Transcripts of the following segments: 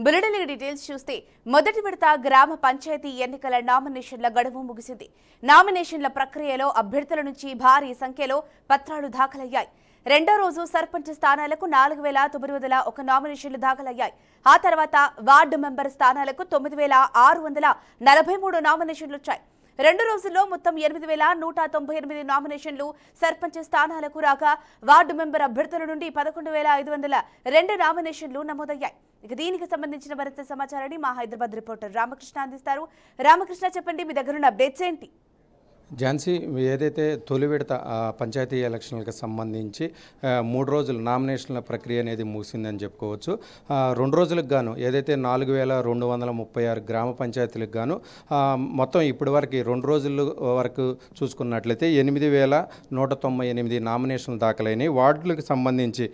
Bulletin details చూస్తే మొదటి విడత గ్రామ పంచాయతీ ఎన్నికల నామినేషన్ల గడువు ముగిసింది. నామినేషన్ల ప్రక్రియలో అభ్యర్థుల నుంచి భారీ సంఖ్యలో పత్రాలు దాఖలయ్యాయి. రెండో రోజు సర్పంచ్ స్థానాలకు 4901 నామినేషన్లు దాఖలయ్యాయి. ఆ తర్వాత వార్డు మెంబర్ స్థానాలకు 9643 నామినేషన్లు వచ్చాయి. రెండు రోజుల్లో మొత్తం 8198 నామినేషన్లు సర్పంచ్ స్థానాలకు రాగా వార్డు మెంబర్ అభ్యర్థుల నుండి 11502 నామినేషన్లు నమోదయ్యాయి. ఇక దీనికి సంబంధించిన మరింత సమాచారాన్ని మా హైదరాబాద్ రిపోర్టర్ రామకృష్ణ అందిస్తారు. రామకృష్ణ, చెప్పండి, మీ దగ్గర ఉన్న అప్డేట్స్ ఏంటి? ఝాన్సీ, ఏదైతే తొలి విడత పంచాయతీ ఎలక్షన్లకు సంబంధించి 3 రోజులు నామినేషన్ల ప్రక్రియ అనేది ముగిసిందని చెప్పుకోవచ్చు. 2 రోజులకు గాను ఏదైతే 4236 గ్రామ పంచాయతీలకు గాను మొత్తం ఇప్పటి వరకు 2 రోజుల వరకు చూసుకున్నట్లయితే 8198 నామినేషన్లు దాఖలైనవి. వార్డులకు సంబంధించి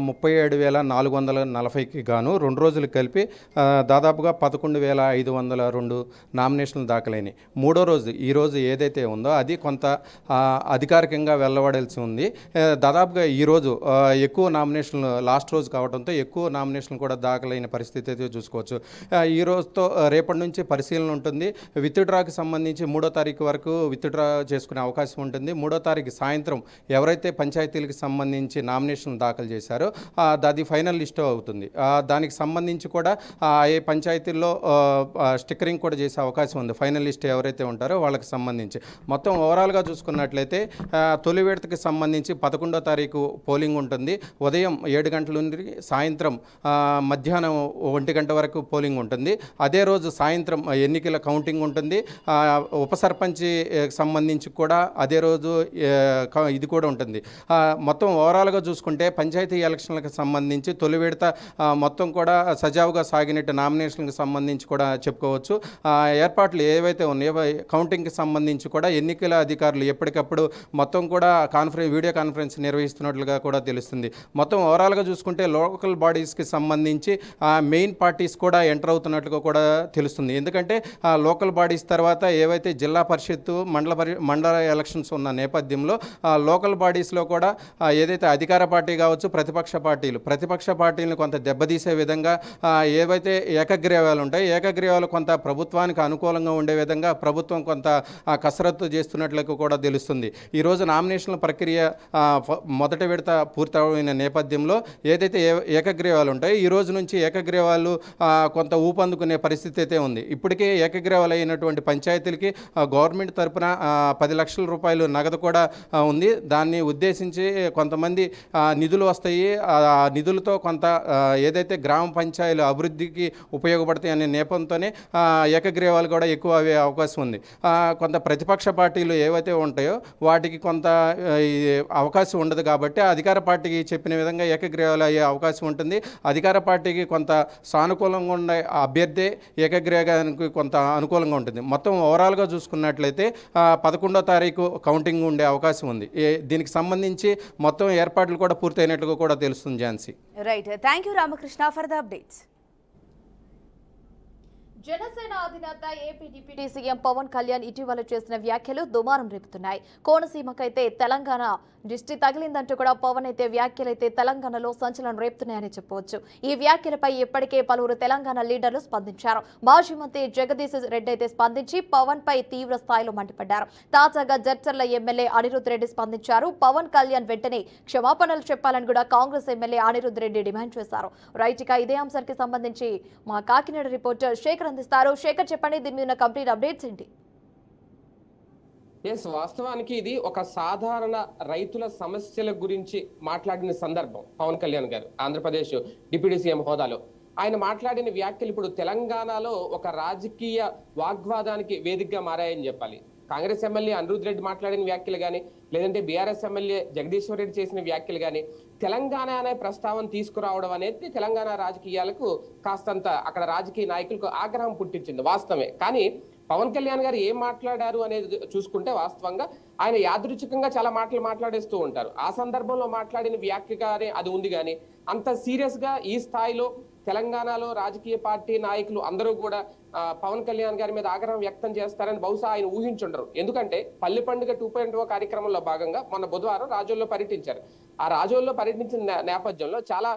37440కి గాను 2 రోజులు కలిపి దాదాపుగా 11502 నామినేషన్లు దాఖలైనవి. మూడో రోజు ఈరోజు ఏదైతే ఉందో అది కొంత అధికారికంగా వెళ్ళబడాల్సి ఉంది. దాదాపుగా ఈరోజు ఎక్కువ నామినేషన్లు లాస్ట్ రోజు కావడంతో ఎక్కువ నామినేషన్లు కూడా దాఖలైన పరిస్థితి అయితే చూసుకోవచ్చు. ఈ రోజుతో రేపటి నుంచి పరిశీలన ఉంటుంది. విత్డ్రాకి సంబంధించి 3వ తారీఖు వరకు విత్డ్రా చేసుకునే అవకాశం ఉంటుంది. 3వ తారీఖు సాయంత్రం ఎవరైతే పంచాయతీలకు సంబంధించి నామినేషన్లు దాఖలు చేశారో అది ఫైనల్ లిస్ట్ అవుతుంది. దానికి సంబంధించి కూడా ఏ పంచాయతీల్లో స్టిక్కరింగ్ కూడా చేసే అవకాశం ఉంది. ఫైనల్ లిస్ట్ ఎవరైతే ఉంటారో వాళ్ళకి సంబంధించి మొత్తం ఓవరాల్గా చూసుకున్నట్లయితే తొలి విడతకి సంబంధించి 11వ తారీఖు పోలింగ్ ఉంటుంది. ఉదయం 7 గంటల నుండి సాయంత్రం మధ్యాహ్నం 1 గంట వరకు పోలింగ్ ఉంటుంది. అదే రోజు సాయంత్రం ఎన్నికల కౌంటింగ్ ఉంటుంది. ఉప సర్పంచ్ సంబంధించి కూడా అదే రోజు ఇది కూడా ఉంటుంది. మొత్తం ఓవరాల్గా చూసుకుంటే పంచాయతీ ఎలక్షన్లకు సంబంధించి తొలి విడత మొత్తం కూడా సజావుగా సాగినట్టు నామినేషన్లకు సంబంధించి కూడా చెప్పుకోవచ్చు. ఏర్పాట్లు ఏవైతే ఉన్నాయో కౌంటింగ్కి సంబంధించి కూడా ఎన్నికల అధికారులు ఎప్పటికప్పుడు మొత్తం కూడా వీడియో కాన్ఫరెన్స్ నిర్వహిస్తున్నట్లుగా కూడా తెలుస్తుంది. మొత్తం ఓవరాల్గా చూసుకుంటే లోకల్ బాడీస్కి సంబంధించి మెయిన్ పార్టీస్ కూడా ఎంటర్ అవుతున్నట్లుగా కూడా తెలుస్తుంది. ఎందుకంటే లోకల్ బాడీస్ తర్వాత ఏవైతే జిల్లా పరిషత్తు మండల ఎలక్షన్స్ ఉన్న నేపథ్యంలో లోకల్ బాడీస్లో కూడా ఏదైతే అధికార పార్టీ కావచ్చు ప్రతిపక్ష పార్టీలను కొంత దెబ్బతీసే విధంగా ఏవైతే ఏకగ్రీవాలు ఉంటాయి ఏకగ్రీవాలు కొంత ప్రభుత్వానికి అనుకూలంగా ఉండే విధంగా ప్రభుత్వం కొంత కసరత్తు చేస్తున్నట్లుగా కూడా తెలుస్తుంది. ఈరోజు నామినేషన్ల ప్రక్రియ మొదటి విడత పూర్తయిన నేపథ్యంలో ఏదైతే ఏకగ్రీవాలు ఉంటాయో ఈ రోజు నుంచి ఏకగ్రీవాలు కొంత ఊపందుకునే పరిస్థితి అయితే ఉంది. ఇప్పటికే ఏకగ్రీవాలు అయినటువంటి పంచాయతీలకి గవర్నమెంట్ తరఫున 10 లక్షల రూపాయలు నగదు కూడా ఉంది. దాన్ని ఉద్దేశించి కొంతమంది నిధులు వస్తాయి. ఆ నిధులతో కొంత ఏదైతే గ్రామ పంచాయతీల అభివృద్ధికి ఉపయోగపడతాయి అనే నేపథ్యంతోనే ఏకగ్రీవాలు కూడా ఎక్కువ అయ్యే అవకాశం ఉంది. కొంత ప్రతిపక్ష పార్టీలు ఏవైతే ఉంటాయో వాటికి కొంత అవకాశం ఉండదు. కాబట్టి అధికార పార్టీకి చెప్పిన విధంగా ఏకగ్రీవాలు అయ్యే అవకాశం ఉంటుంది. అధికార పార్టీకి కొంత సానుకూలంగా ఉండే అభ్యర్థి ఏకగ్రీవానికి కొంత అనుకూలంగా ఉంటుంది. మొత్తం ఓవరాల్గా చూసుకున్నట్లయితే 11వ తారీఖు కౌంటింగ్ ఉండే అవకాశం ఉంది. దీనికి సంబంధించి మొత్తం ఏర్పాట్లు కూడా పూర్తయినట్లుగా కూడా తెలుస్తుంది. Jhansi, right. Thank you Ramakrishna for the updates. Janasena అధినేత AP deputy CM Pawan Kalyan ఇటీవల చేసిన వ్యాఖ్యలు దుమారం రేపుతున్నాయి. కోనసీమకైతే తెలంగాణ దృష్టి తగిలిందంటూ కూడా పవన్ అయితే వ్యాఖ్యలైతే తెలంగాణలో సంచలనం రేపుతున్నాయని చెప్పవచ్చు. ఈ వ్యాఖ్యలపై ఇప్పటికే పలువురు తెలంగాణ లీడర్లు స్పందించారు. మాజీ మంత్రి జగదీశ్ రెడ్డి అయితే స్పందించి పవన్ పై తీవ్ర స్థాయిలో మండిపడ్డారు. తాజాగా జడ్చర్ల ఎమ్మెల్యే అనిరుద్ రెడ్డి స్పందించారు. పవన్ కళ్యాణ్ వెంటనే క్షమాపణలు చెప్పాలని కూడా కాంగ్రెస్ ఎమ్మెల్యే అనిరుద్ రెడ్డి డిమాండ్ చేశారు. రైట్, ఇక ఇదే అంశానికి సంబంధించి మా కాకినాడ రిపోర్టర్ శేఖర్ అందిస్తారు. శేఖర్, చెప్పండి, దీని మీద కంప్లీట్ అప్డేట్స్ ఏంటి? వాస్తవానికి ఇది ఒక సాధారణ రైతుల సమస్యల గురించి మాట్లాడిన సందర్భం. పవన్ కళ్యాణ్ గారు ఆంధ్రప్రదేశ్ డిప్యూటీ సీఎం హోదాలో ఆయన మాట్లాడిన వ్యాఖ్యలు ఇప్పుడు తెలంగాణలో ఒక రాజకీయ వాగ్వాదానికి వేదికగా మారాయని చెప్పాలి. కాంగ్రెస్ ఎమ్మెల్యే అనిరుద్ రెడ్డి మాట్లాడిన వ్యాఖ్యలు కానీ లేదంటే బీఆర్ఎస్ ఎమ్మెల్యే జగదీశ్వర్ రెడ్డి చేసిన వ్యాఖ్యలు కానీ తెలంగాణ అనే ప్రస్తావన తీసుకురావడం అనేది తెలంగాణ రాజకీయాలకు కాస్తంత అక్కడ రాజకీయ నాయకులకు ఆగ్రహం పుట్టించింది వాస్తవమే. కానీ పవన్ కళ్యాణ్ గారు ఏం మాట్లాడారు అనేది చూసుకుంటే వాస్తవంగా ఆయన యాదృచ్ఛికంగా చాలా మాటలు మాట్లాడేస్తూ ఉంటారు. ఆ సందర్భంలో మాట్లాడిన వ్యాఖ్య కానీ అది ఉంది. కానీ అంత సీరియస్ గా ఈ స్థాయిలో తెలంగాణలో రాజకీయ పార్టీ నాయకులు అందరూ కూడా పవన్ కళ్యాణ్ గారి మీద ఆగ్రహం వ్యక్తం చేస్తారని బహుశా ఆయన ఊహించుండరు. ఎందుకంటే పల్లె పండుగ 2.0 కార్యక్రమంలో భాగంగా మొన్న బుధవారం రాజోల్లో పర్యటించారు. ఆ రాజోల్లో పర్యటించిన నేపథ్యంలో చాలా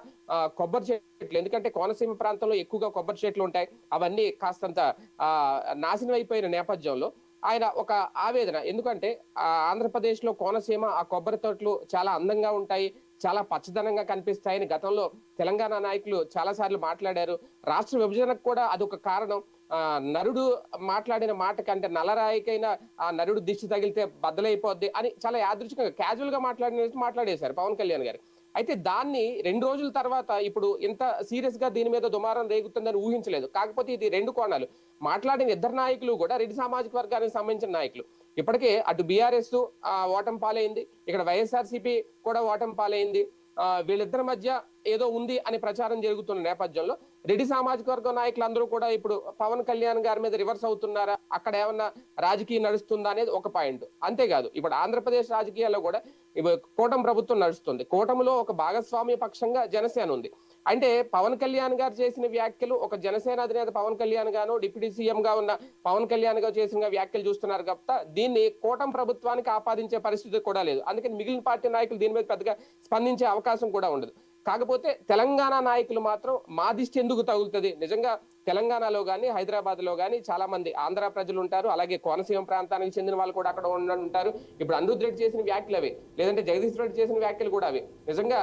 కొబ్బరి చెట్లు, ఎందుకంటే కోనసీమ ప్రాంతంలో ఎక్కువగా కొబ్బరి చెట్లు ఉంటాయి, అవన్నీ కాస్తంత నాశనం అయిపోయిన నేపథ్యంలో ఆయన ఒక ఆవేదన, ఎందుకంటే ఆంధ్రప్రదేశ్ లో కోనసీమ ఆ కొబ్బరి తోటలు చాలా అందంగా ఉంటాయి, చాలా పచ్చదనంగా కనిపిస్తాయని గతంలో తెలంగాణ నాయకులు చాలా సార్లు మాట్లాడారు. రాష్ట్ర విభజనకు కూడా అదొక కారణం. నరుడు మాట్లాడిన మాట కంటే నల్లరాయికైనా ఆ నరుడు దిష్టి తగిలితే బద్దలైపోద్ది అని చాలా యాదృచ్ఛికంగా క్యాజువల్ గా మాట్లాడేశారు పవన్ కళ్యాణ్ గారు. అయితే దాన్ని 2 రోజుల తర్వాత ఇప్పుడు ఇంత సీరియస్ గా దీని మీద దుమారం రేగుతుందని ఊహించలేదు. కాకపోతే ఇది 2 కోణాలు. మాట్లాడిన ఇద్దరు నాయకులు కూడా రెడ్డి సామాజిక వర్గానికి సంబంధించిన నాయకులు. ఇప్పటికే అటు బీఆర్ఎస్ ఓటమి పాలైంది, ఇక్కడ వైఎస్ఆర్సీపీ కూడా ఓటమి పాలైంది. వీళ్ళిద్దరి మధ్య ఏదో ఉంది అని ప్రచారం జరుగుతున్న నేపథ్యంలో రెడ్డి సామాజిక వర్గం నాయకులందరూ కూడా ఇప్పుడు పవన్ కళ్యాణ్ గారి మీద రివర్స్ అవుతున్నారా, అక్కడ ఏమన్నా రాజకీయం నడుస్తుందా అనేది ఒక పాయింట్. అంతేకాదు ఇప్పుడు ఆంధ్రప్రదేశ్ రాజకీయాల్లో కూడా కూటమి ప్రభుత్వం నడుస్తుంది. కూటమిలో ఒక భాగస్వామ్య పక్షంగా జనసేన ఉంది. అంటే పవన్ కళ్యాణ్ గారు చేసిన వ్యాఖ్యలు ఒక జనసేన అధినేత పవన్ కళ్యాణ్ గాను, డిప్యూటీ సీఎం గా ఉన్న పవన్ కళ్యాణ్ గారు చేసిన వ్యాఖ్యలు చూస్తున్నారు కాబట్టి దీన్ని కూటమి ప్రభుత్వానికి ఆపాదించే పరిస్థితి కూడా లేదు. అందుకని మిగిలిన పార్టీ నాయకులు దీని మీద పెద్దగా స్పందించే అవకాశం కూడా ఉండదు. కాకపోతే తెలంగాణ నాయకులు మాత్రం మా దిష్టి ఎందుకు తగులుతుంది, నిజంగా తెలంగాణలో కానీ హైదరాబాద్ లో కానీ చాలా మంది ఆంధ్ర ప్రజలు ఉంటారు, అలాగే కోనసీమ ప్రాంతానికి చెందిన వాళ్ళు కూడా అక్కడ ఉంటారు. ఇప్పుడు అనిరుద్ధ్ రెడ్డి చేసిన వ్యాఖ్యలు అవి, లేదంటే జగదీష్ రెడ్డి చేసిన వ్యాఖ్యలు కూడా అవి. నిజంగా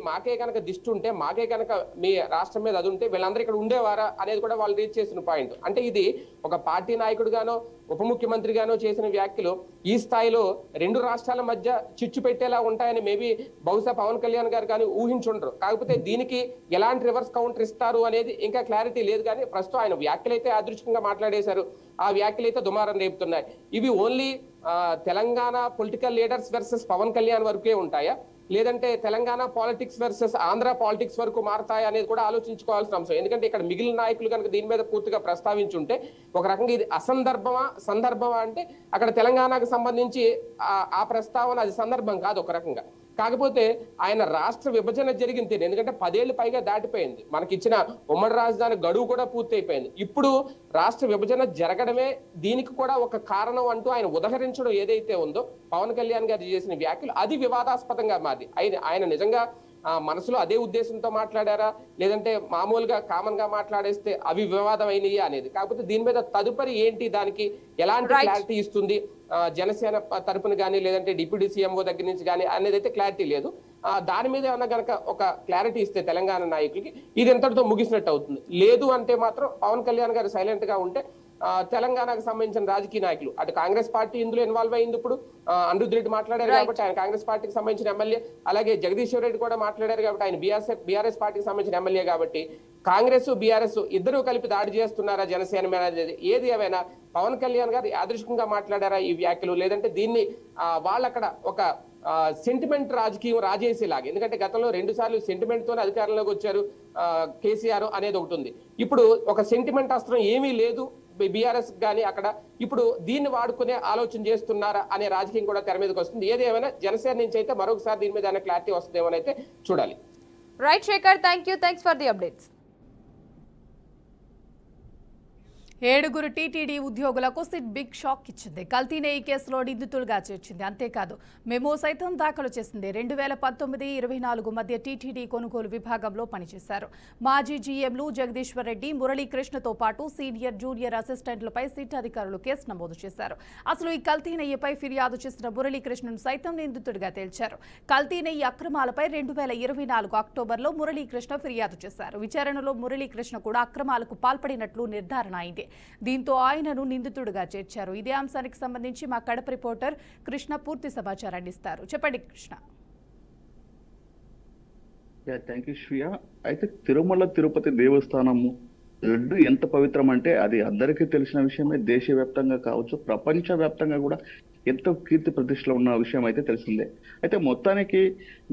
మాకే కనుక దిష్టి ఉంటే, మాకే కనుక మీ రాష్ట్రం మీద అది ఉంటే వీళ్ళందరూ ఇక్కడ ఉండేవారా అనేది కూడా వాళ్ళు రీచ్ చేసిన పాయింట్. అంటే ఇది ఒక పార్టీ నాయకుడిగానో ఉప ముఖ్యమంత్రిగానో చేసిన వ్యాఖ్యలు ఈ స్థాయిలో 2 రాష్ట్రాల మధ్య చిచ్చు పెట్టేలా ఉంటాయని మేబీ బహుశా పవన్ కళ్యాణ్ గారు కానీ ఊహించుంటారు. కాకపోతే దీనికి ఎలాంటి రివర్స్ కౌంటర్ ఇస్తారు అనేది ఇంకా క్లారిటీ లేదు. కానీ ప్రస్తుతం ఆయన వ్యాఖ్యలైతే అదృష్టంగా మాట్లాడేశారు, ఆ వ్యాఖ్యలైతే దుమారం రేపుతున్నాయి. ఇవి only Telangana political leaders versus Pawan Kalyan వరకే ఉంటాయా, లేదంటే Telangana politics versus Andhra politics వరకు మారతాయి అనేది కూడా ఆలోచించుకోవాల్సిన అంశం. ఎందుకంటే ఇక్కడ మిగిలిన నాయకులు కనుక దీని మీద పూర్తిగా ప్రస్తావించుంటే ఒక రకంగా ఇది అసందర్భమా సందర్భమా అంటే అక్కడ తెలంగాణకు సంబంధించి ఆ ప్రస్తావన అది సందర్భం కాదు ఒక రకంగా. కాకపోతే ఆయన రాష్ట్ర విభజన జరిగింది, ఎందుకంటే 10 ఏళ్ళు పైగా దాటిపోయింది, మనకిచ్చిన ఉమ్మడి రాజధాని గడువు కూడా పూర్తి అయిపోయింది. ఇప్పుడు రాష్ట్ర విభజన జరగడమే దీనికి కూడా ఒక కారణం అంటూ ఆయన ఉదహరించడం ఏదైతే ఉందో పవన్ కళ్యాణ్ గారు చేసిన వ్యాఖ్యలు అది వివాదాస్పదంగా మారింది. ఆయన నిజంగా మనసులో అదే ఉద్దేశంతో మాట్లాడారా, లేదంటే మామూలుగా కామన్ గా మాట్లాడేస్తే అవి వివాదం అయినయా అనేది. కాకపోతే దీని మీద తదుపరి ఏంటి, దానికి ఎలాంటి క్లారిటీ ఇస్తుంది జనసేన తరపున కానీ లేదంటే డిప్యూటీ సీఎంఓ దగ్గర నుంచి కానీ అనేది అయితే క్లారిటీ లేదు. దాని మీద ఏమన్నా కనుక ఒక క్లారిటీ ఇస్తే తెలంగాణ నాయకులకి ఇది ఎంతటితో ముగిసినట్టు అవుతుంది. లేదు అంటే మాత్రం పవన్ కళ్యాణ్ గారు సైలెంట్ గా ఉంటే తెలంగాణకు సంబంధించిన రాజకీయ నాయకులు అటు కాంగ్రెస్ పార్టీ ఇందులో ఇన్వాల్వ్ అయింది. ఇప్పుడు అనిరుద్ధ్ రెడ్డి మాట్లాడారు కాబట్టి ఆయన కాంగ్రెస్ పార్టీకి సంబంధించిన ఎమ్మెల్యే, అలాగే జగదీశ్వర్ రెడ్డి కూడా మాట్లాడారు కాబట్టి ఆయన బీఆర్ఎస్ పార్టీకి సంబంధించిన ఎమ్మెల్యే కాబట్టి కాంగ్రెస్ బీఆర్ఎస్ ఇద్దరు కలిపి దాడి చేస్తున్నారా జనసేన మీద అనేది ఏది ఏమైనా పవన్ కళ్యాణ్ గారు యాదృష్టికంగా మాట్లాడారా ఈ వ్యాఖ్యలు, లేదంటే దీన్ని వాళ్ళక్కడ ఒక సెంటిమెంట్ రాజకీయం రాజేసేలాగా, ఎందుకంటే గతంలో 2 సార్లు సెంటిమెంట్ తోనే అధికారంలోకి వచ్చారు కేసీఆర్ అనేది ఒకటి ఉంది. ఇప్పుడు ఒక సెంటిమెంట్ అస్త్రం ఏమీ లేదు బీఆర్ఎస్ కానీ అక్కడ, ఇప్పుడు దీన్ని వాడుకునే ఆలోచన చేస్తున్నారా అనే రాజకీయం కూడా తెర మీదకి వస్తుంది. ఏది ఏమైనా జనసేన నుంచి అయితే మరొకసారి దీని మీద క్లారిటీ వస్తుందేమోనైతే చూడాలి. Right Shekhar, thanks for the updates. 7 TTD ఉద్యోగులకు సిట్ బిగ్ షాక్ ఇచ్చింది. కల్తీ నెయ్యి కేసులో నిందితులుగా చేర్చింది. అంతేకాదు మెమో సైతం దాఖలు చేసింది. 2019-24 మధ్య టీటీడీ కొనుగోలు విభాగంలో పనిచేశారు. మాజీ జీఎంలు జగదీశ్వర్ రెడ్డి, మురళీకృష్ణతో పాటు సీనియర్ జూనియర్ అసిస్టెంట్లపై సిట్ అధికారులు కేసు నమోదు చేశారు. అసలు ఈ కల్తీ నెయ్యిపై ఫిర్యాదు చేసిన మురళీకృష్ణను సైతం నిందితుడిగా తేల్చారు. కల్తీ నెయ్యి అక్రమాలపై 2024 అక్టోబర్లో మురళీకృష్ణ ఫిర్యాదు చేశారు. విచారణలో మురళీకృష్ణ కూడా అక్రమాలకు పాల్పడినట్లు నిర్ధారణ అయింది. దీంతో ఆయనను నిందితుడిగా చేర్చారు. ఇదే అంశానికి సంబంధించి మా కడప రిపోర్టర్ కృష్ణ పూర్తి సమాచారాన్ని ఇస్తారు. చెప్పండి కృష్ణ. Thank you Shriya. అయితే తిరుమల తిరుపతి దేవస్థానము లడ్డు ఎంత పవిత్రం అంటే అది అందరికీ తెలిసిన విషయమే. దేశవ్యాప్తంగా కావచ్చు, ప్రపంచ వ్యాప్తంగా కూడా ఎంతో కీర్తి ప్రతిష్టలో ఉన్న విషయం అయితే తెలిసిందే. అయితే మొత్తానికి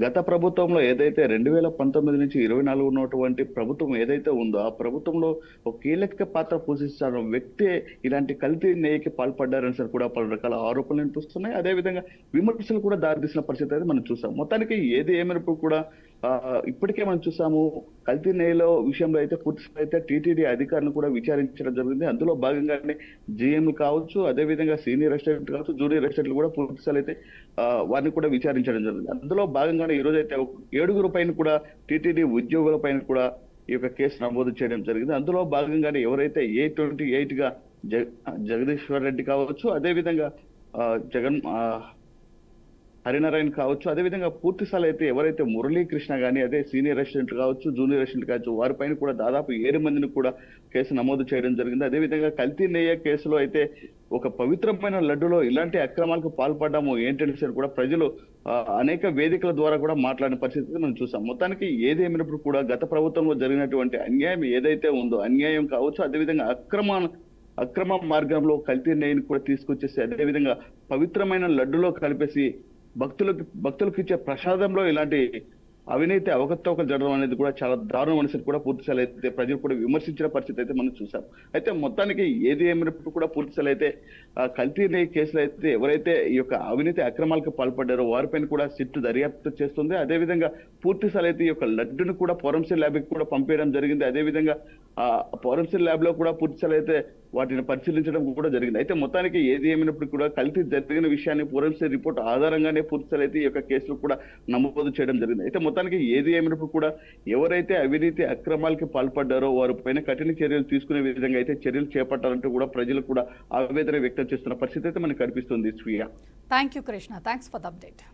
గత ప్రభుత్వంలో ఏదైతే 2019 నుంచి 24 ఉన్నటువంటి ప్రభుత్వం ఏదైతే ఉందో ఆ ప్రభుత్వంలో ఒక కీలక పాత్ర పోషిస్తున్న వ్యక్తి ఇలాంటి కల్తీ నెయ్యికి పాల్పడ్డారని సరే కూడా పలు రకాల ఆరోపణలు వినిపిస్తున్నాయి. అదేవిధంగా విమర్శలు కూడా దారితీసిన పరిస్థితి అయితే మనం చూసాం. మొత్తానికి ఏది ఏమైనప్పుడు కూడా ఇప్పటికే మనం చూసాము కల్తీ నెయ్యిలో విషయంలో అయితే పూర్తిగా అయితే టీటీడీ అధికారులను కూడా విచారించడం జరిగింది. అందులో భాగంగానే జీఎం కావచ్చు, అదేవిధంగా సీనియర్ అసిస్టెంట్ కావచ్చు, జూనియర్ అసిస్టెంట్లు కూడా పూర్తిగా అయితే వారిని కూడా విచారించడం జరిగింది. అందులో భాగంగానే ఈ రోజు అయితే 7 పైన కూడా టీటీడీ ఉద్యోగుల పైన కూడా ఈ యొక్క కేసు నమోదు చేయడం జరిగింది. అందులో భాగంగానే ఎవరైతే A28 గా జగదీశ్వర్ రెడ్డి కావచ్చు, అదేవిధంగా జగన్ హరినారాయణ కావచ్చు, అదేవిధంగా పూర్తి స్థాయి అయితే ఎవరైతే మురళీకృష్ణ కానీ అదే సీనియర్ అసిస్టెంట్ కావచ్చు, జూనియర్ అసిస్టెంట్ కావచ్చు, వారిపైన కూడా దాదాపు 7 మందిని కూడా కేసు నమోదు చేయడం జరిగింది. అదేవిధంగా కల్తీ నెయ్యి కేసులో అయితే ఒక పవిత్రమైన లడ్డులో ఇలాంటి అక్రమాలకు పాల్పడ్డాము ఏంటనేసి కూడా ప్రజలు అనేక వేదికల ద్వారా కూడా మాట్లాడిన పరిస్థితి మనం చూసాం. మొత్తానికి ఏదేమైనప్పుడు కూడా గత ప్రభుత్వంలో జరిగినటువంటి అన్యాయం ఏదైతే ఉందో, అన్యాయం కావచ్చు, అదేవిధంగా అక్రమ మార్గంలో కల్తీ నెయ్యిని కూడా తీసుకొచ్చేసి అదేవిధంగా పవిత్రమైన లడ్డులో కలిపేసి భక్తులకు ఇచ్చే ప్రసాదంలో ఇలాంటి అవినీతి అవకతవకలు జరగడం అనేది కూడా చాలా దారుణం అనేసి కూడా పూర్తిస్థాయి అయితే ప్రజలు కూడా విమర్శించిన పరిస్థితి అయితే మనం చూసాం. అయితే మొత్తానికి ఏది ఏమైనప్పుడు కూడా పూర్తిస్థాయి అయితే కల్తీ నెయ్యి కేసులో అయితే ఎవరైతే ఈ యొక్క అవినీతి అక్రమాలకు పాల్పడ్డారో వారిపైన కూడా సిట్టు దర్యాప్తు చేస్తుంది. అదేవిధంగా పూర్తిస్థాయి అయితే ఈ యొక్క లడ్డును కూడా ఫోరెన్సిక్ ల్యాబ్ కి కూడా పంపించడం జరిగింది. అదేవిధంగా ఫోరెన్సిక్ ల్యాబ్ లో కూడా పూర్తిస్థాయి అయితే వాటిని పరిశీలించడం కూడా జరిగింది. అయితే మొత్తానికి ఏది ఏమైనప్పుడు కూడా కల్తీ జరిగిన విషయాన్ని ఫోరెన్సిక్ రిపోర్ట్ ఆధారంగానే పూర్తిస్థాయి అయితే ఈ యొక్క కేసులు కూడా నమోదు చేయడం జరిగింది. అయితే మొత్తానికి ఏది ఏమైనప్పుడు కూడా ఎవరైతే అవినీతి అక్రమాలకి పాల్పడ్డారో వారి పైన కఠిన చర్యలు తీసుకునే విధంగా అయితే చర్యలు చేపట్టాలంటూ కూడా ప్రజలు కూడా ఆవేదన వ్యక్తం చేస్తున్న పరిస్థితి అయితే మనకు కనిపిస్తుంది. Shriya, thank you Krishna, thanks for the update.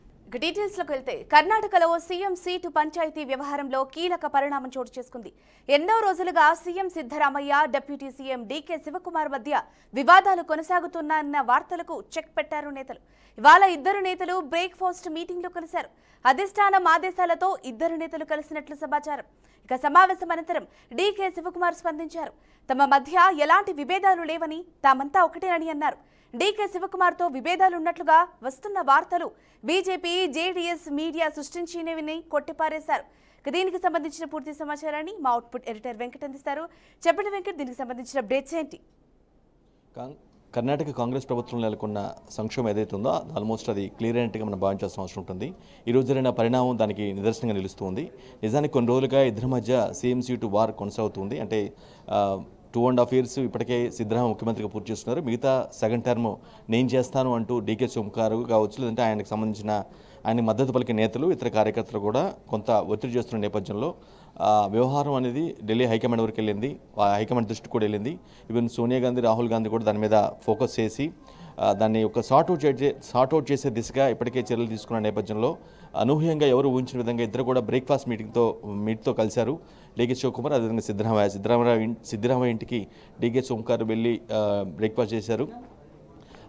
Details లోకి వెళ్తే కర్ణాటకలో సీఎం సీటు పంచాయతీ వ్యవహారంలో కీలక పరిణామం చోటు చేసుకుంది. ఎన్నో రోజులుగా CM Siddaramaiah, deputy CM DK Shivakumar మధ్య వివాదాలు కొనసాగుతున్నాయన్న వార్తలకు చెక్ పెట్టారు నేతలు. ఇవాళ ఇద్దరు నేతలు బ్రేక్ఫాస్ట్ మీటింగ్ లో కలిశారు. అధిష్టానం ఆదేశాలతో ఇద్దరు నేతలు కలిసినట్లు సమాచారం. ఇక సమావేశం అనంతరం డీకే శివకుమార్ స్పందించారు. తమ మధ్య ఎలాంటి విభేదాలు లేవని, తామంతా ఒకటేనని అన్నారు. డీకే శివకుమార్ తో విభేదాలున్నట్లుగా వస్తున్న వార్తలు బీజేపీ, జేడీఎస్ మీడియా సృష్టించినవిని కొట్టిపారేశారు. దీనికి సంబంధించిన పూర్తి సమాచారాన్ని మా అవుట్పుట్ ఎడిటర్ వెంకట్ అందిస్తారు. చెప్పండి వెంకట్, దీనికి సంబంధించిన అప్డేట్స్ ఏంటి? కర్ణాటక కాంగ్రెస్ ప్రభుత్వంలో నెలకొన్న సంక్షోభం ఏదైతే ఉందో ఆల్మోస్ట్ అది క్లియర్ అయినట్టుగా మనం భావించాల్సిన అవసరం ఉంటుంది. ఈరోజు జరిగిన పరిణామం దానికి నిదర్శనంగా నిలుస్తుంది. నిజానికి కొన్ని రోజులుగా ఇద్దరి మధ్య సీఎం సీటు వార్ కొనసాగుతుంది. అంటే 2.5 years ఇప్పటికే సిద్ధరామయ్య ముఖ్యమంత్రిగా పూర్తి చేస్తున్నారు. మిగతా సెకండ్ టర్మ్ నేను చేస్తాను అంటూ డీకే శివకుమార్ కావచ్చు, లేదంటే ఆయనకు సంబంధించిన ఆయన మద్దతు పలికే నేతలు, ఇతర కార్యకర్తలు కూడా కొంత ఒత్తిడి చేస్తున్న నేపథ్యంలో వ్యవహారం అనేది ఢిల్లీ హైకమాండ్ వరకు వెళ్ళింది. హైకమాండ్ దృష్టికి కూడా వెళ్ళింది. ఈవెన్ సోనియా గాంధీ, రాహుల్ గాంధీ కూడా దాని మీద ఫోకస్ చేసి దాన్ని ఒక సార్ట్అవుట్ చేసే దిశగా ఇప్పటికే చర్యలు తీసుకున్న నేపథ్యంలో అనూహ్యంగా ఎవరు ఊహించిన విధంగా ఇద్దరు కూడా బ్రేక్ఫాస్ట్ మీట్తో కలిశారు. డీకే శివకుమార్, అదేవిధంగా సిద్ధరామయ్య ఇంటికి డీకే శివకుమార్ వెళ్ళి బ్రేక్ఫాస్ట్ చేశారు.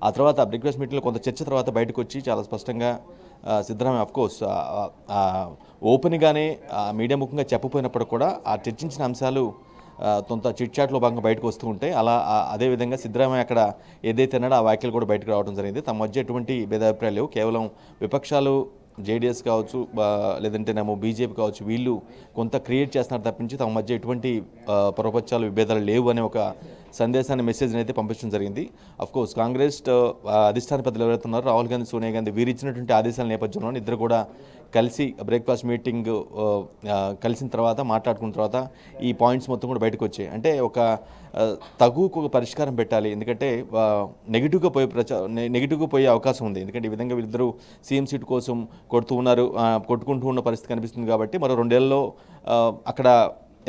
ఆ తర్వాత బ్రేక్ఫాస్ట్ మీటింగ్లో కొంత చర్చ తర్వాత బయటకు వచ్చి చాలా స్పష్టంగా సిద్ధరామయ్య అఫ్కోర్స్ ఓపెన్గానే మీడియా ముఖంగా చెప్పపోయినప్పుడు కూడా ఆ చర్చించిన అంశాలు కొంత చిట్చాట్లో భాగంగా బయటకు వస్తూ ఉంటాయి. అదేవిధంగా సిద్ధరామయ్య అక్కడ ఏదైతే అన్నాడో ఆ వ్యాఖ్యలు కూడా బయటకు రావడం జరిగింది. తమ మధ్య ఎటువంటి భేదాభిప్రాయాలు లేవు. కేవలం విపక్షాలు జేడీఎస్ కావచ్చు, లేదంటే బీజేపీ కావచ్చు, వీళ్ళు కొంత క్రియేట్ చేస్తున్నారు తప్పించి తమ మధ్య ఎటువంటి పొరపక్షాలు విభేదాలు లేవు అనే ఒక సందేశాన్ని, మెసేజ్ని అయితే పంపించడం జరిగింది. అఫ్కోర్స్ కాంగ్రెస్ అధిష్టాన పెద్దలు ఎవరైతే ఉన్నారో రాహుల్ గాంధీ, సోనియా గాంధీ వీరు ఇచ్చినటువంటి ఆదేశాల నేపథ్యంలో ఇద్దరు కూడా కలిసి బ్రేక్ఫాస్ట్ మీటింగ్ కలిసిన తర్వాత మాట్లాడుకున్న తర్వాత ఈ పాయింట్స్ మొత్తం కూడా బయటకు వచ్చాయి. అంటే ఒక తగుకు ఒక పరిష్కారం పెట్టాలి. ఎందుకంటే నెగిటివ్గా పోయే అవకాశం ఉంది. ఎందుకంటే ఈ విధంగా వీళ్ళిద్దరూ సీఎం సీట్ కోసం కొట్టుకుంటూ ఉన్న పరిస్థితి కనిపిస్తుంది. కాబట్టి మరో 2 ఏళ్లలో అక్కడ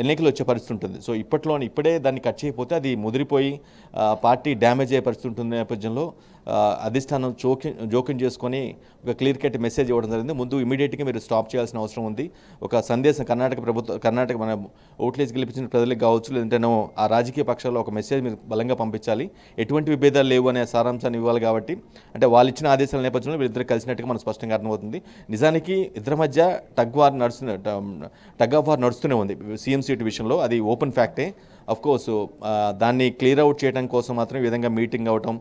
ఎన్నికలు వచ్చే పరిస్థితి ఉంటుంది. సో ఇప్పుడే దాన్ని కట్ చేయకపోతే అది ముదిరిపోయి పార్టీ డ్యామేజ్ అయ్యే పరిస్థితి ఉంటుంది. నేపథ్యంలో అధిష్టానం జోక్యం చేసుకొని ఒక క్లియర్ కట్ మెసేజ్ ఇవ్వడం జరిగింది. ముందు ఇమీడియట్గా మీరు స్టాప్ చేయాల్సిన అవసరం ఉంది. ఒక సందేశం కర్ణాటక మన ఓట్లేసి గెలిపించిన ప్రజలకు కావచ్చు, లేదంటే ఆ రాజకీయ పక్షాల్లో ఒక మెసేజ్ మీరు బలంగా పంపించాలి. ఎటువంటి విభేదాలు లేవు అనే సారాంశాన్ని ఇవ్వాలి. కాబట్టి అంటే వాళ్ళు ఇచ్చిన ఆదేశాల నేపథ్యంలో వీళ్ళిద్దరు కలిసినట్టుగా మనకు స్పష్టంగా అర్థమవుతుంది. నిజానికి ఇద్దరి మధ్య టగ్ ఆఫ్ వార్ నడుస్తూనే ఉంది సీఎం సీటు విషయంలో. అది ఓపెన్ ఫ్యాక్టే. అఫ్కోర్స్ దాన్ని క్లియర్ అవుట్ చేయడం కోసం మాత్రం ఈ విధంగా మీటింగ్ అవ్వటం,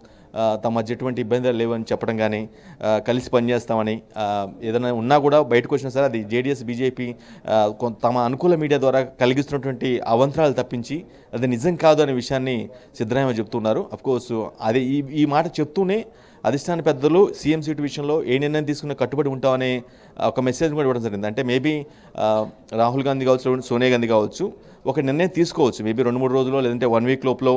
తమ మధ్య ఎటువంటి ఇబ్బందులు లేవని చెప్పడం కానీ, కలిసి పనిచేస్తామని ఏదైనా ఉన్నా కూడా బయటకు వచ్చినా సరే అది జేడీఎస్, బీజేపీ తమ అనుకూల మీడియా ద్వారా కలిగిస్తున్నటువంటి అవంతరాలు తప్పించి అది నిజం కాదు అనే విషయాన్ని సిద్ధరామయ్య చెప్తున్నారు. అఫ్కోర్స్ అది ఈ మాట చెప్తూనే అధిష్టాన పెద్దలు సీఎం సీటు విషయంలో ఏ నిర్ణయం తీసుకున్న కట్టుబడి ఉంటామనే ఒక మెసేజ్ కూడా ఇవ్వడం జరిగింది. అంటే మేబీ రాహుల్ గాంధీ కావచ్చు, సోనియా గాంధీ కావచ్చు, ఒక నిర్ణయం తీసుకోవచ్చు మేబీ 2-3 రోజుల్లో, లేదంటే 1 వీక్ లోపల,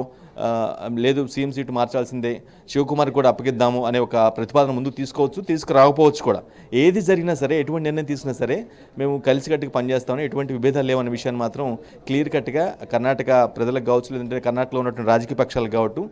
లేదు సీఎం సీటు మార్చాల్సిందే, శివకుమార్ కూడా అప్పగిద్దాము అనే ఒక ప్రతిపాదన ముందుకు తీసుకోవచ్చు, తీసుకురాకపోవచ్చు కూడా. ఏది జరిగినా సరే, ఎటువంటి నిర్ణయం తీసుకున్నా సరే మేము కలిసికట్టుగా పనిచేస్తామని, ఎటువంటి విభేదాలు లేవన్న విషయాన్ని మాత్రం క్లియర్ కట్గా కర్ణాటక ప్రజలకు కావచ్చు, లేదంటే కర్ణాటకలో ఉన్నటువంటి రాజకీయ పక్షాలకు కావచ్చు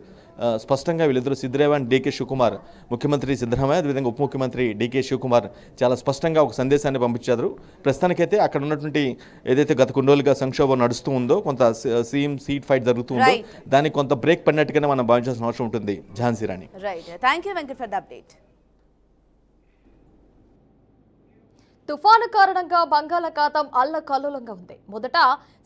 స్పష్టంగా వీళ్ళిద్దరూ సిద్ధరామయ్య అండ్ డీకే శివకుమార్, ముఖ్యమంత్రి సిద్ధరామయ్య అదేవిధంగా ఉప ముఖ్యమంత్రి డీకే శివకుమార్ చాలా స్పష్టంగా ఒక సందేశాన్ని పంపించారు. ప్రస్తుతానికైతే అక్కడ ఉన్నటువంటి ఏదైతే గత కొన్ని రోజులుగా సంక్షోభం నడుస్తూ ఉందో, కొంత సీఎం సీట్ ఫైట్ జరుగుతుందో, దానికి కొంత బ్రేక్ పడినట్టుగానే మనం భావించాల్సిన అవసరం ఉంటుంది. Jhansi Rani. Right, thank you Venkat for the update. తుఫాను కారణంగా బంగాళాఖాతం అల్లకల్లోలంగా ఉంది. మొదట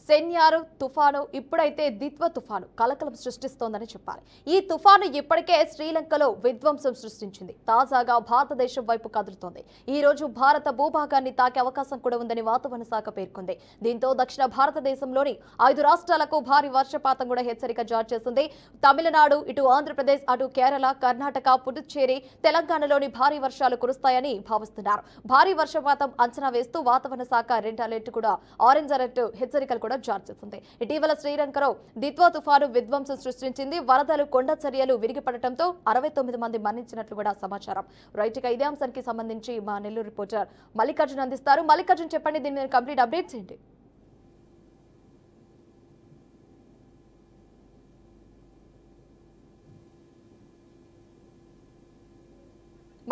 సెన్యారు తుఫాను, ఇప్పుడైతే దిత్వ తుఫాను కలకలం సృష్టిస్తోందని చెప్పాలి. ఈ తుఫాను ఇప్పటికే శ్రీలంకలో విధ్వంసం సృష్టించింది. తాజాగా భారతదేశం వైపు కదులుతోంది. ఈ రోజు భారత భూభాగాన్ని తాకే అవకాశం కూడా ఉందని వాతావరణ శాఖ పేర్కొంది. దీంతో దక్షిణ భారతదేశంలోని 5 రాష్ట్రాలకు భారీ వర్షపాతం కూడా హెచ్చరిక జారీ చేసింది. తమిళనాడు, ఇటు ఆంధ్రప్రదేశ్, అటు కేరళ, కర్ణాటక, పుదుచ్చేరి, తెలంగాణలోని భారీ వర్షాలు కురుస్తాయని భావిస్తున్నారు. భారీ వర్షపాతం అంచనా వేస్తూ వాతావరణ శాఖ రెడ్ అలర్ట్ కూడా, ఆరెంజ్ అలర్ట్ హెచ్చరికలు కూడా జారీ చేసింది. ఇటీవల శ్రీలంకలో దిత్వా తుఫాను విధ్వంసం సృష్టించింది. వరదలు, కొండ చర్యలు విరిగిపడటంతో 69 మంది మరణించినట్లు కూడా సమాచారం. రైట్, ఇదే అంశానికి సంబంధించి మా నెల్లూరు రిపోర్టర్ మల్లికార్జున్ అందిస్తారు. మల్లికార్జున్, చెప్పండి, దీని మీద కంప్లీట్ అప్డేట్స్ ఏంటి?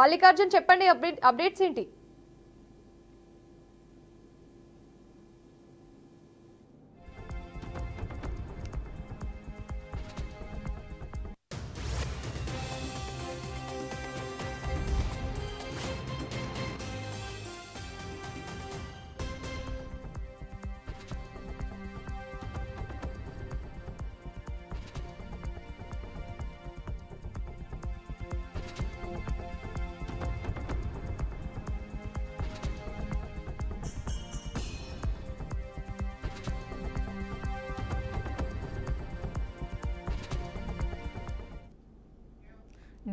మల్లికార్జున్, చెప్పండి, అప్డేట్స్ ఏంటి?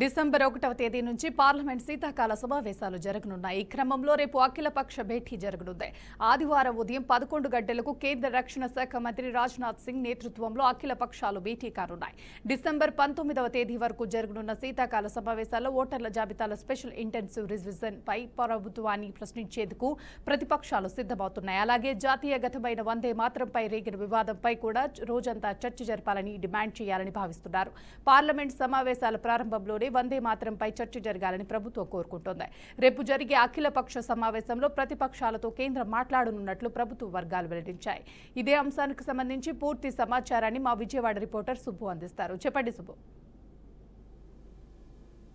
డిసెంబర్ 1వ తేదీ నుంచి పార్లమెంట్ శీతాకాల సమావేశాలు జరగనున్నాయి. ఈ క్రమంలో రేపు అఖిలపక్ష భేటీ జరగనుంది. ఆదివారం ఉదయం 11 గంటలకు కేంద్ర రక్షణ శాఖ మంత్రి రాజ్నాథ్ సింగ్ నేతృత్వంలో అఖిల పక్షాలు భేటీ కానున్నాయి. డిసెంబర్ 19వ తేదీ వరకు జరగనున్న శీతాకాల సమావేశాల్లో ఓటర్ల జాబితాల స్పెషల్ ఇంటెన్సివ్ రివిజన్ పై ప్రభుత్వాన్ని ప్రశ్నించేందుకు ప్రతిపక్షాలు సిద్ధమవుతున్నాయి. అలాగే జాతీయగతమైన వందే మాతరంపై రేగిన వివాదంపై కూడా రోజంతా చర్చ జరపాలని డిమాండ్ చేయాలని భావిస్తున్నారు. పార్లమెంట్ సమావేశాల ప్రారంభంలో వందే మాతరంపై చర్చ జరగాలని ప్రభుత్వం కోరుకుంటోంది. రేపు జరిగే అఖిలపక్ష సమావేశంలో ప్రతిపక్షాలతో కేంద్రం మాట్లాడనున్నట్లు ప్రభుత్వ వర్గాలు వెల్లడించాయి. ఇదే అంశానికి సంబంధించి పూర్తి సమాచారాన్ని మా విజయవాడ రిపోర్టర్ సుబ్బు అందిస్తారు. చెప్పండి సుబ్బు.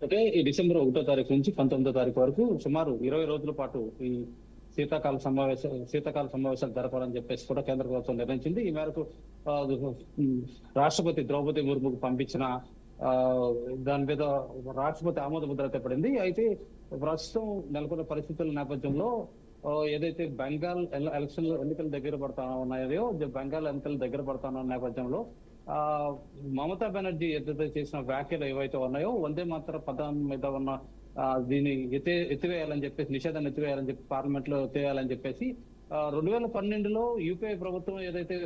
అయితే ఈ డిసెంబర్ 1వ తారీఖు నుంచి 19వ తారీఖు వరకు సుమారు 20 రోజుల పాటు ఈ శీతాకాల సమావేశాలు జరపాలని చెప్పేసి కూడా కేంద్ర ప్రభుత్వం నిర్ణయించింది. ఈ మేరకు రాష్ట్రపతి ద్రౌపది ముర్ముకు పంపించిన దాని మీద రాష్ట్రపతి ఆమోద ముద్ర తెప్పడింది. అయితే ప్రస్తుతం నెలకొన్న పరిస్థితుల నేపథ్యంలో ఏదైతే బెంగాల్ ఎన్నికలు దగ్గర పడతా ఉన్నాయో, బెంగాల్ ఎన్నికలు దగ్గర పడతాన్న నేపథ్యంలో మమతా బెనర్జీ ఏదైతే చేసిన వ్యాఖ్యలు ఏవైతే ఉన్నాయో, వందే మాతర పదం మీద ఉన్న దీన్ని ఎత్తివేయాలని చెప్పేసి, నిషేధాన్ని ఎత్తివేయాలని చెప్పి పార్లమెంట్ లో ఎత్తివేయాలని చెప్పేసి 2012లో యూపీఐ ప్రభుత్వం ఏదైతే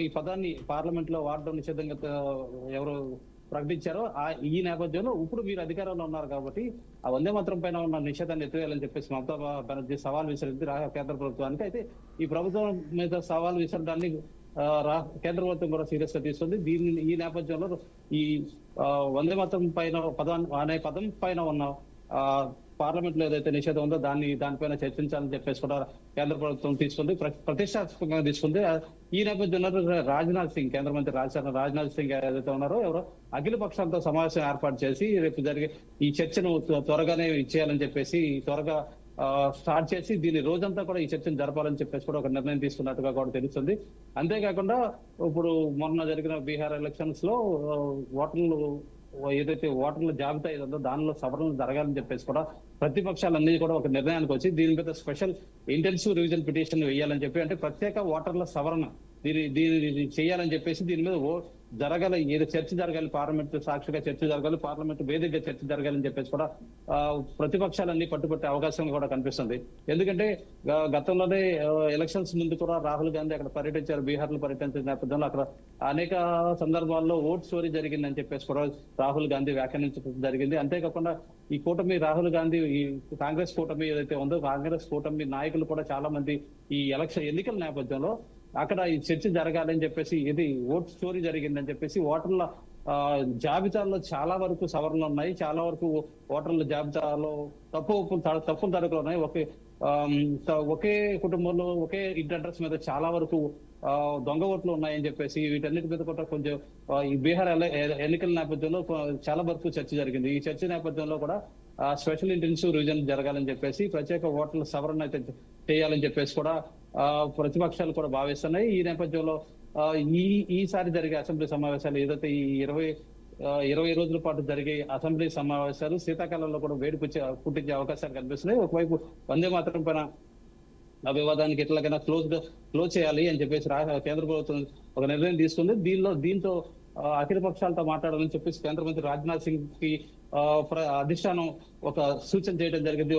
ఈ పదాన్ని పార్లమెంట్ లో వాడడం నిషేధంగా ఎవరు ప్రకటించారో ఈ నేపథ్యంలో ఇప్పుడు మీరు అధికారంలో ఉన్నారు కాబట్టి ఆ వందే మాతరం పైన ఉన్న నిషేధాన్ని ఎత్తివేయాలని చెప్పేసి మమతా బెనర్జీ సవాల్ విసిరింది కేంద్ర ప్రభుత్వానికి. అయితే ఈ ప్రభుత్వం మీద సవాల్ విసరడాన్ని కేంద్ర ప్రభుత్వం కూడా సీరియస్ గా తీసుకుంది. ఈ నేపథ్యంలో ఈ వందే మాతరం పైన పదం పైన ఉన్న పార్లమెంట్ లో ఏదైతే నిషేధం ఉందో దానిపైన చర్చించాలని చెప్పేసి కూడా కేంద్ర ప్రభుత్వం తీసుకుంది, ప్రతిష్టాత్మకంగా తీసుకుంది. ఈ నేపథ్యంలో రాజ్నాథ్ సింగ్, కేంద్ర మంత్రి రాజ్నాథ్ సింగ్ ఏదైతే ఉన్నారో ఎవరో అఖిల పక్షాలతో సమావేశం ఏర్పాటు చేసి రేపు జరిగే ఈ చర్చను త్వరగానే ఇచ్చేయాలని చెప్పేసి, త్వరగా స్టార్ట్ చేసి దీన్ని రోజంతా కూడా ఈ చర్చను జరపాలని చెప్పేసి కూడా ఒక నిర్ణయం తీసుకున్నట్టుగా కూడా తెలుస్తుంది. అంతేకాకుండా ఇప్పుడు మొన్న జరిగిన బీహార్ ఎలక్షన్స్ లో ఏదైతే ఓటర్ల జాబితా ఏదో దానిలో సవరణలు జరగాలని చెప్పేసి కూడా ప్రతిపక్షాలన్నీ కూడా ఒక నిర్ణయానికి వచ్చి దీని మీద స్పెషల్ ఇంటెన్సివ్ రివిజన్ పిటిషన్ వేయాలని చెప్పి, అంటే ప్రత్యేక ఓటర్ల సవరణ దీన్ని చేయాలని చెప్పేసి దీని మీద జరగాలి, ఏదో చర్చ జరగాలి, పార్లమెంట్ సాక్షిగా చర్చ జరగాలి, పార్లమెంట్ వేదికగా చర్చ జరగాలని చెప్పేసి కూడా ప్రతిపక్షాలన్నీ పట్టుబట్టే అవకాశం కూడా కనిపిస్తుంది. ఎందుకంటే గతంలోనే ఎలక్షన్స్ ముందు కూడా రాహుల్ గాంధీ అక్కడ పర్యటించారు, బీహార్ లో పర్యటించిన నేపథ్యంలో అక్కడ అనేక సందర్భాల్లో ఓట్ చోరీ జరిగిందని చెప్పేసి కూడా రాహుల్ గాంధీ వ్యాఖ్యానించడం జరిగింది. అంతేకాకుండా ఈ కూటమి రాహుల్ గాంధీ ఈ కాంగ్రెస్ కూటమి ఏదైతే ఉందో కాంగ్రెస్ కూటమి నాయకులు కూడా చాలా మంది ఈ ఎన్నికల నేపథ్యంలో అక్కడ ఈ చర్చ జరగాలని చెప్పేసి ఇది ఓట్ చోరీ జరిగిందని చెప్పేసి ఓటర్ల జాబితాల్లో చాలా వరకు సవరణలు ఉన్నాయి, చాలా వరకు ఓటర్ల జాబితాలో తప్పులు తడుకులు ఉన్నాయి. ఒకే కుటుంబంలో ఒకే ఇంటి అడ్రస్ మీద చాలా వరకు దొంగ ఓట్లు ఉన్నాయని చెప్పేసి వీటన్నిటి మీద కూడా కొంచెం ఈ బీహార్ ఎన్నికల నేపథ్యంలో చాలా వరకు చర్చ జరిగింది. ఈ చర్చ నేపథ్యంలో కూడా స్పెషల్ ఇంటెన్సివ్ రివిజన్ జరగాలని చెప్పేసి ప్రత్యేక ఓట్ల సవరణ అయితే చేయాలని చెప్పేసి కూడా ప్రతిపక్షాలు కూడా భావిస్తున్నాయి. ఈ నేపథ్యంలో ఈసారి జరిగే అసెంబ్లీ సమావేశాలు ఏదైతే ఈ 20 రోజుల పాటు జరిగే అసెంబ్లీ సమావేశాలు శీతాకాలంలో కూడా వేడి పుట్టించే అవకాశాలు కనిపిస్తున్నాయి. ఒకవైపు వందే మాతరం పైన ఆ వివాదానికి ఎట్లాగైనా క్లోజ్ చేయాలి అని చెప్పేసి కేంద్ర ప్రభుత్వం ఒక నిర్ణయం తీసుకుంది. దీంతో అఖిల పక్షాలతో మాట్లాడాలని చెప్పేసి కేంద్ర మంత్రి రాజ్నాథ్ సింగ్ కి అధిష్టానం ఒక సూచన చేయడం జరిగింది.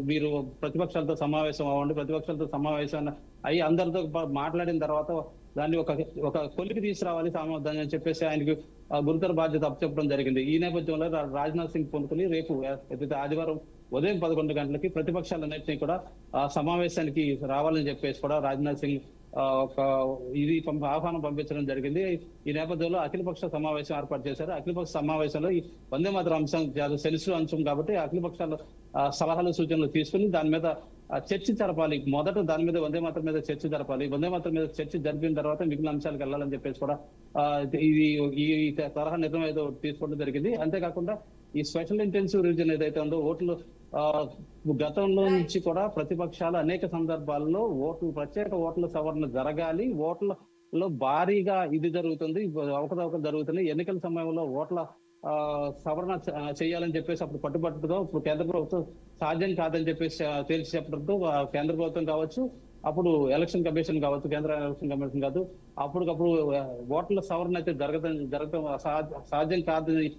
మీరు ప్రతిపక్షాలతో సమావేశం అవ్వండి, ప్రతిపక్షాలతో సమావేశం అయ్యి అందరితో మాట్లాడిన తర్వాత దాన్ని ఒక కొలికి తీసుకురావాలి సామర్థ్యాన్ని అని చెప్పేసి ఆయనకి గురుతర బాధ్యత అప్పచెప్పడం జరిగింది. ఈ నేపథ్యంలో రాజ్నాథ్ సింగ్ పొందుకుని రేపు ఏదైతే ఆదివారం ఉదయం 11 గంటలకి ప్రతిపక్షాలన్నింటినీ కూడా సమావేశానికి రావాలని చెప్పేసి కూడా రాజ్నాథ్ సింగ్ ఆహ్వానం పంపించడం జరిగింది. ఈ నేపథ్యంలో అఖిలపక్ష సమావేశం ఏర్పాటు చేశారు. అఖిలపక్ష సమావేశంలో ఈ వందే మాతరం అంశం చాలా సెన్సిటివ్ అంశం కాబట్టి అఖిలపక్షాల సలహాలు సూచనలు తీసుకుని దాని మీద చర్చ జరపాలి. మొదట దాని మీద వందే మాతరం మీద చర్చ జరపాలి. వందే మాతరం మీద చర్చ జరిపిన తర్వాత మిగిలిన అంశాలకు వెళ్ళాలని చెప్పేసి కూడా ఈ తరహా నిర్ణయం ఏదో తీసుకోవడం జరిగింది. అంతేకాకుండా ఈ స్పెషల్ ఇంటెన్సివ్ రివిజన్ ఏదైతే ఉందో ఓట్లు గతంలో నుంచి కూడా ప్రతిపక్షాలు అనేక సందర్భాల్లో ప్రత్యేక ఓట్ల సవరణ జరగాలి, ఓట్లలో భారీగా ఇది జరుగుతుంది, అవకతవకలు జరుగుతుంది, ఎన్నికల సమయంలో ఓట్ల సవరణ చేయాలని చెప్పేసి అప్పుడు పట్టుబట్టడంతో ఇప్పుడు కేంద్ర ప్రభుత్వం సాధ్యం కాదని చెప్పేసి తేల్చి చెప్పడంతో కేంద్ర ప్రభుత్వం కావచ్చు, అప్పుడు ఎలక్షన్ కమిషన్ కావచ్చు, కేంద్ర ఎలక్షన్ కమిషన్ కాదు, అప్పటికప్పుడు ఓట్ల సవరణ అయితే జరగడం సాధ్యం కాదని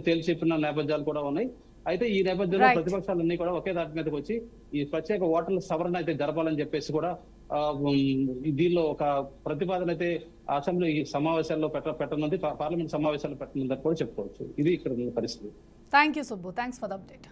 తేల్చి చెప్పిన నేపథ్యాలు కూడా ఉన్నాయి. అయితే ఈ నేపథ్యంలో ప్రతిపక్షాలన్నీ కూడా ఒకే దాటి మీదకి వచ్చి ఈ ప్రత్యేక ఓటర్ల సవరణ అయితే జరపాలని చెప్పేసి కూడా దీనిలో ఒక ప్రతిపాదన అయితే అసెంబ్లీ సమావేశాల్లో పెట్టనుంది, పార్లమెంట్ సమావేశాల్లో పెట్టనుందని కూడా చెప్పుకోవచ్చు. ఇది ఇక్కడ పరిస్థితి. Thank you Subbu, thanks for the update.